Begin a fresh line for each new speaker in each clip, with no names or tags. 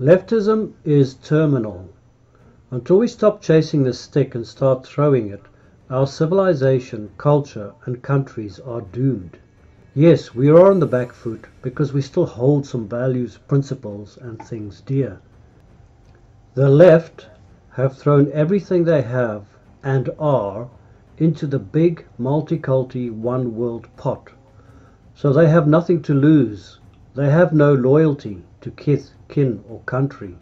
Leftism is terminal. Until we stop chasing the stick and start throwing it, our civilization, culture and countries are doomed. Yes, we are on the back foot because we still hold some values, principles and things dear. The left have thrown everything they have and are into the big multiculti one world pot. So they have nothing to lose. They have no loyalty to kith, kin or country.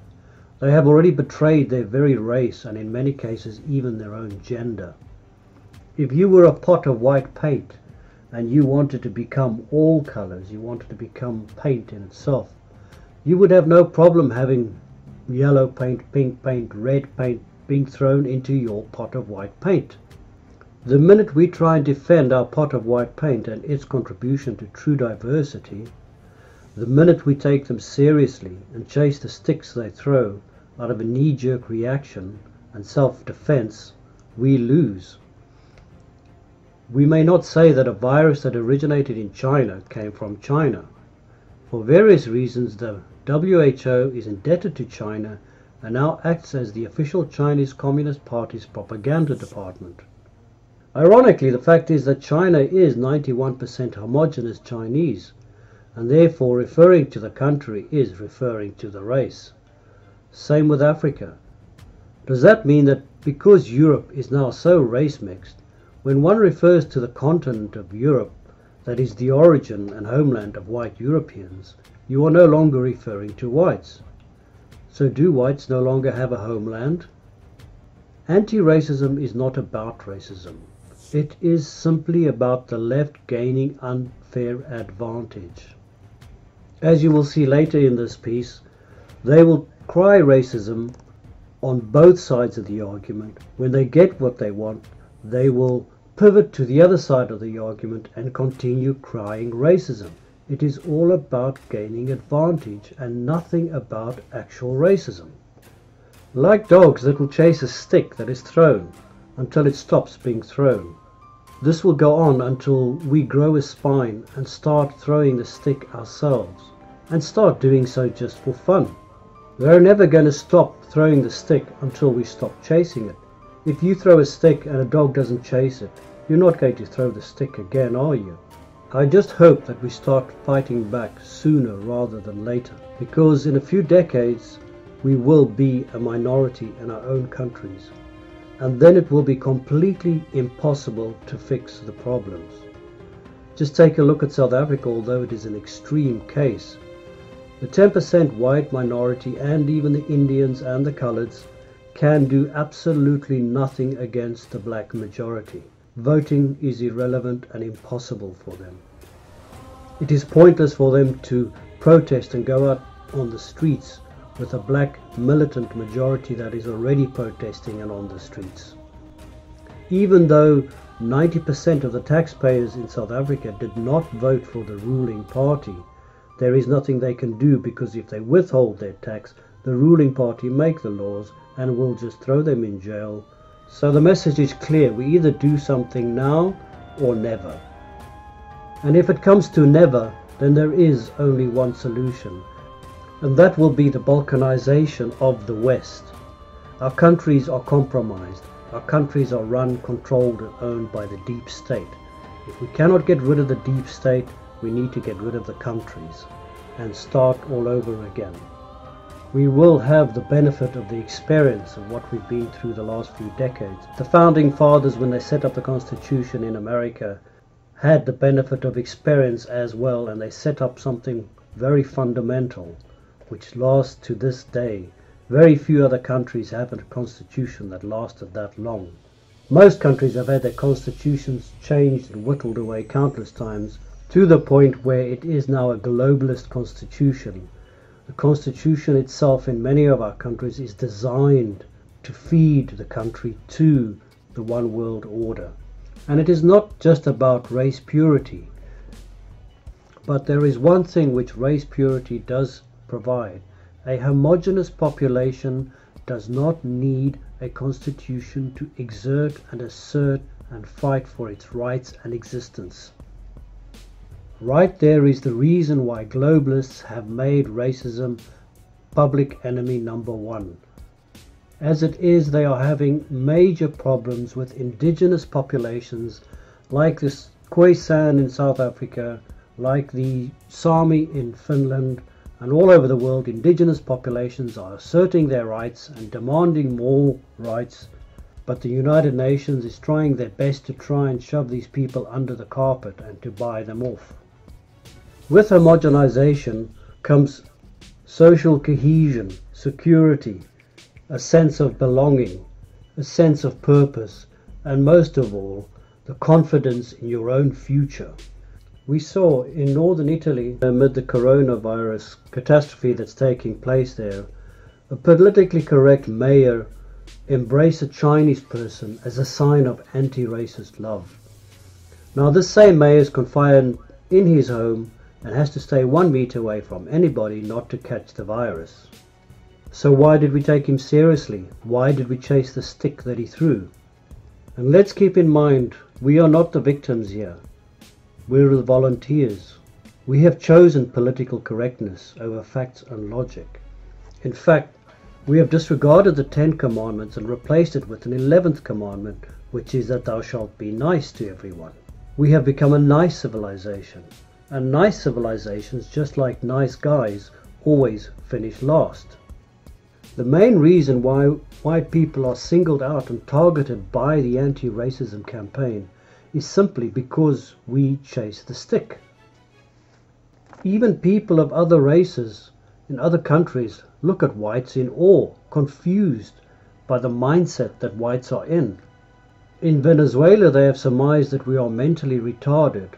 They have already betrayed their very race and in many cases even their own gender. If you were a pot of white paint and you wanted to become all colors, you wanted to become paint in itself, you would have no problem having yellow paint, pink paint, red paint being thrown into your pot of white paint. The minute we try and defend our pot of white paint and its contribution to true diversity, the minute we take them seriously and chase the sticks they throw out of a knee-jerk reaction and self-defense, we lose. We may not say that a virus that originated in China came from China. For various reasons, the WHO is indebted to China and now acts as the official Chinese Communist Party's propaganda department. Ironically, the fact is that China is 91% homogeneous Chinese, and therefore referring to the country is referring to the race. Same with Africa. Does that mean that because Europe is now so race mixed, when one refers to the continent of Europe, that is the origin and homeland of white Europeans, you are no longer referring to whites? So do whites no longer have a homeland? Anti-racism is not about racism. It is simply about the left gaining unfair advantage. As you will see later in this piece, they will cry racism on both sides of the argument. When they get what they want, they will pivot to the other side of the argument and continue crying racism. It is all about gaining advantage and nothing about actual racism. Like dogs that will chase a stick that is thrown until it stops being thrown. This will go on until we grow a spine and start throwing the stick ourselves, and start doing so just for fun. We're never going to stop throwing the stick until we stop chasing it. If you throw a stick and a dog doesn't chase it, you're not going to throw the stick again, are you? I just hope that we start fighting back sooner rather than later, because in a few decades we will be a minority in our own countries, and then it will be completely impossible to fix the problems. Just take a look at South Africa, although it is an extreme case. The 10% white minority and even the Indians and the coloureds can do absolutely nothing against the black majority. Voting is irrelevant and impossible for them. It is pointless for them to protest and go out on the streets with a black militant majority that is already protesting and on the streets. Even though 90% of the taxpayers in South Africa did not vote for the ruling party, there is nothing they can do, because if they withhold their tax, the ruling party make the laws and will just throw them in jail. So the message is clear: we either do something now or never. And if it comes to never, then there is only one solution, and that will be the balkanization of the West. Our countries are compromised. Our countries are run, controlled and owned by the deep state. If we cannot get rid of the deep state, we need to get rid of the countries and start all over again. We will have the benefit of the experience of what we've been through the last few decades. The founding fathers, when they set up the Constitution in America, had the benefit of experience as well, and they set up something very fundamental which lasts to this day. Very few other countries have a constitution that lasted that long. Most countries have had their constitutions changed and whittled away countless times, to the point where it is now a globalist constitution. The constitution itself in many of our countries is designed to feed the country to the one world order. And it is not just about race purity, but there is one thing which race purity does provide. A homogeneous population does not need a constitution to exert and assert and fight for its rights and existence. Right there is the reason why globalists have made racism public enemy number one. As it is, they are having major problems with indigenous populations like the Khoisan in South Africa, like the Sami in Finland, and all over the world. Indigenous populations are asserting their rights and demanding more rights, but the United Nations is trying their best to try and shove these people under the carpet and to buy them off. With homogenization comes social cohesion, security, a sense of belonging, a sense of purpose, and most of all, the confidence in your own future. We saw in northern Italy, amid the coronavirus catastrophe that's taking place there, a politically correct mayor embrace a Chinese person as a sign of anti-racist love. Now this same mayor is confined in his home and has to stay 1 meter away from anybody not to catch the virus. So why did we take him seriously? Why did we chase the stick that he threw? And let's keep in mind, we are not the victims here. We're the volunteers. We have chosen political correctness over facts and logic. In fact, we have disregarded the 10 commandments and replaced it with an 11th commandment, which is that thou shalt be nice to everyone. We have become a nice civilization. And nice civilizations, just like nice guys, always finish last. The main reason why people are singled out and targeted by the anti-racism campaign is simply because we chase the stick. Even people of other races in other countries look at whites in awe, confused by the mindset that whites are in. In Venezuela, they have surmised that we are mentally retarded.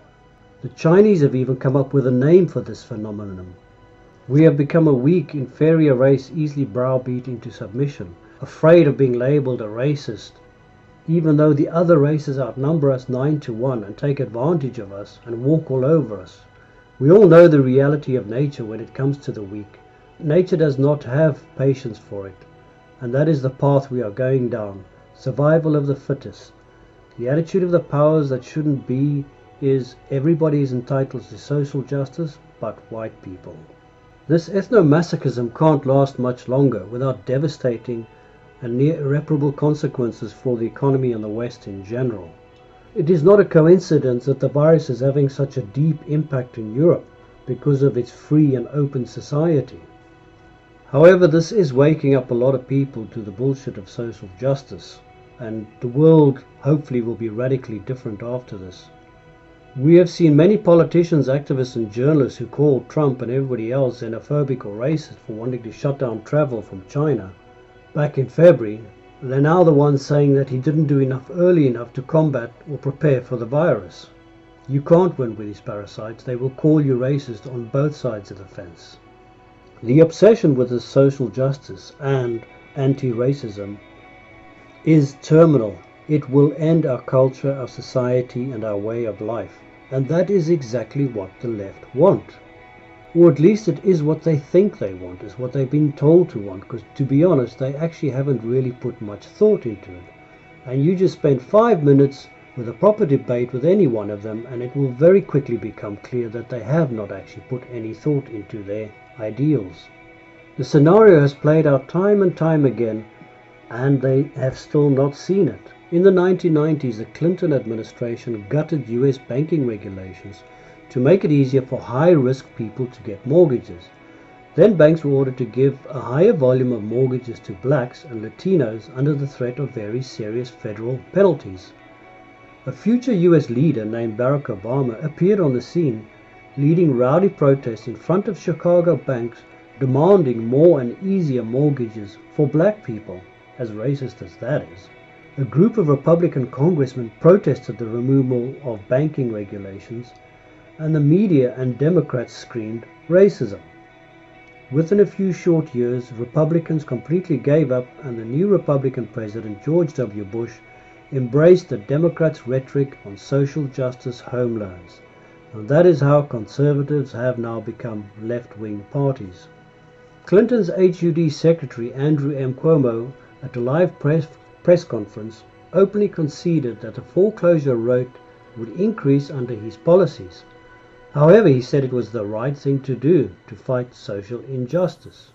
The Chinese have even come up with a name for this phenomenon. We have become a weak, inferior race, easily browbeat into submission, afraid of being labelled a racist, even though the other races outnumber us 9 to 1 and take advantage of us and walk all over us. We all know the reality of nature when it comes to the weak. Nature does not have patience for it, and that is the path we are going down, survival of the fittest. The attitude of the powers that shouldn't be is everybody is entitled to social justice but white people. This ethno-masochism can't last much longer without devastating and near irreparable consequences for the economy in the West in general. It is not a coincidence that the virus is having such a deep impact in Europe because of its free and open society. However, this is waking up a lot of people to the bullshit of social justice, and the world hopefully will be radically different after this. We have seen many politicians, activists and journalists who call Trump and everybody else xenophobic or racist for wanting to shut down travel from China back in February. They're now the ones saying that he didn't do enough early enough to combat or prepare for the virus. You can't win with these parasites. They will call you racist on both sides of the fence. The obsession with this social justice and anti-racism is terminal. It will end our culture, our society and our way of life. And that is exactly what the left want. Or at least it is what they think they want, is what they've been told to want, because to be honest, they actually haven't really put much thought into it. And you just spend 5 minutes with a proper debate with any one of them, and it will very quickly become clear that they have not actually put any thought into their ideals. The scenario has played out time and time again, and they have still not seen it. In the 1990s, the Clinton administration gutted US banking regulations to make it easier for high-risk people to get mortgages. Then banks were ordered to give a higher volume of mortgages to blacks and Latinos under the threat of very serious federal penalties. A future US leader named Barack Obama appeared on the scene, leading rowdy protests in front of Chicago banks demanding more and easier mortgages for black people, as racist as that is. A group of Republican congressmen protested the removal of banking regulations, and the media and Democrats screamed racism. Within a few short years, Republicans completely gave up, and the new Republican president, George W. Bush, embraced the Democrats' rhetoric on social justice home loans. And that is how conservatives have now become left-wing parties. Clinton's HUD Secretary Andrew M. Cuomo, at a live press conference, openly conceded that the foreclosure rate would increase under his policies. However, he said it was the right thing to do to fight social injustice.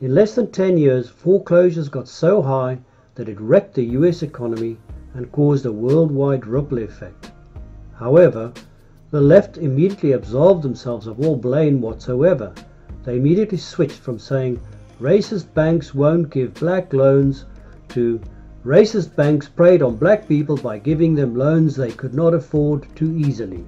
In less than 10 years, foreclosures got so high that it wrecked the US economy and caused a worldwide ripple effect. However, the left immediately absolved themselves of all blame whatsoever. They immediately switched from saying racist banks won't give black loans to racist banks preyed on black people by giving them loans they could not afford too easily.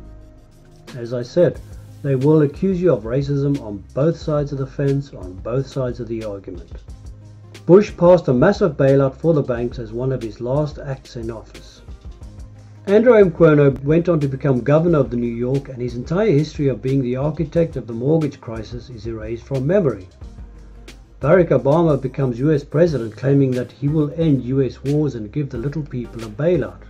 As I said, they will accuse you of racism on both sides of the fence, on both sides of the argument. Bush passed a massive bailout for the banks as one of his last acts in office. Andrew Cuomo went on to become governor of New York, and his entire history of being the architect of the mortgage crisis is erased from memory. Barack Obama becomes US president, claiming that he will end US wars and give the little people a bailout.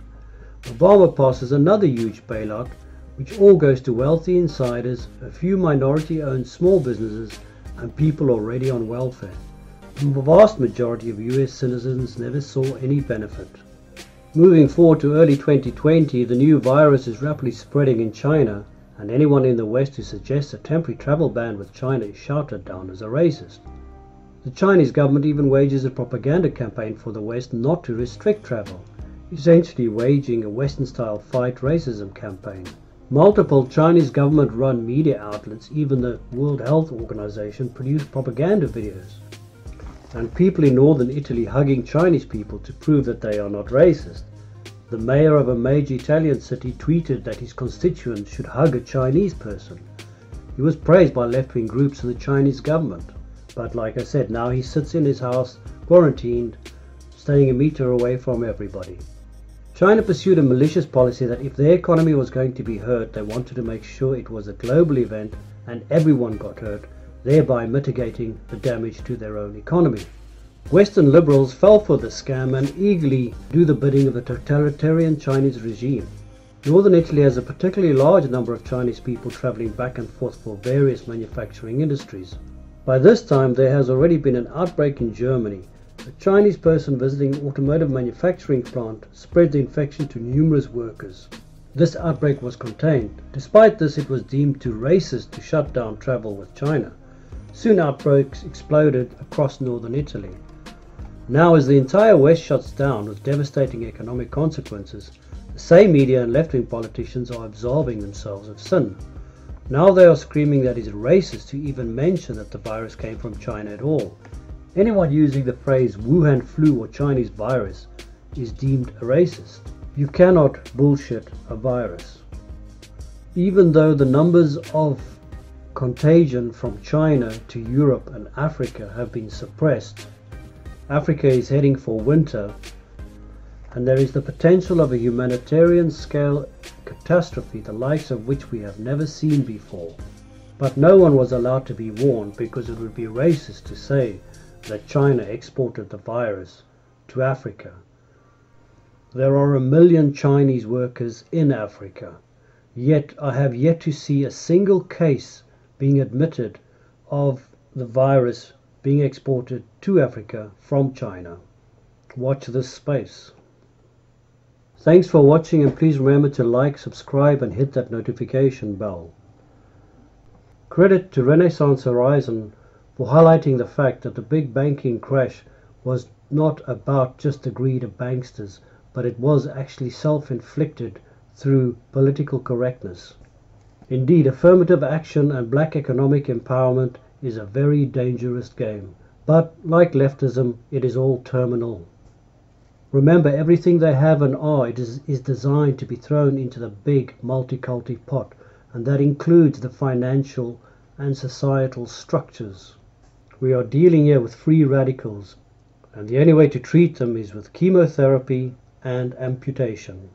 Obama passes another huge bailout, which all goes to wealthy insiders, a few minority-owned small businesses, and people already on welfare. The vast majority of US citizens never saw any benefit. Moving forward to early 2020, the new virus is rapidly spreading in China, and anyone in the West who suggests a temporary travel ban with China is shouted down as a racist. The Chinese government even wages a propaganda campaign for the West not to restrict travel, essentially waging a Western-style fight racism campaign. Multiple Chinese government-run media outlets, even the World Health Organization, produce propaganda videos, and people in northern Italy hugging Chinese people to prove that they are not racist. The mayor of a major Italian city tweeted that his constituents should hug a Chinese person. He was praised by left-wing groups and the Chinese government. But like I said, now he sits in his house, quarantined, staying a meter away from everybody. China pursued a malicious policy that if their economy was going to be hurt, they wanted to make sure it was a global event and everyone got hurt, thereby mitigating the damage to their own economy. Western liberals fell for this scam and eagerly do the bidding of the totalitarian Chinese regime. Northern Italy has a particularly large number of Chinese people traveling back and forth for various manufacturing industries. By this time, there has already been an outbreak in Germany. A Chinese person visiting an automotive manufacturing plant spread the infection to numerous workers. This outbreak was contained. Despite this, it was deemed too racist to shut down travel with China. Soon outbreaks exploded across northern Italy. Now, as the entire West shuts down with devastating economic consequences, the same media and left-wing politicians are absolving themselves of sin. Now they are screaming that it's racist to even mention that the virus came from China at all. Anyone using the phrase Wuhan flu or Chinese virus is deemed a racist. You cannot bullshit a virus. Even though the numbers of contagion from China to Europe and Africa have been suppressed, Africa is heading for winter, and there is the potential of a humanitarian scale catastrophe the likes of which we have never seen before. But no one was allowed to be warned because it would be racist to say that China exported the virus to Africa. There are 1 million Chinese workers in Africa, yet I have yet to see a single case being admitted of the virus being exported to Africa from China. Watch this space. Thanks for watching, and please remember to like, subscribe and hit that notification bell. Credit to Renaissance Horizon for highlighting the fact that the big banking crash was not about just the greed of banksters, but it was actually self-inflicted through political correctness. Indeed, affirmative action and black economic empowerment is a very dangerous game, but like leftism, it is all terminal. Remember, everything they have and are is designed to be thrown into the big multiculti pot, and that includes the financial and societal structures. We are dealing here with free radicals, and the only way to treat them is with chemotherapy and amputation.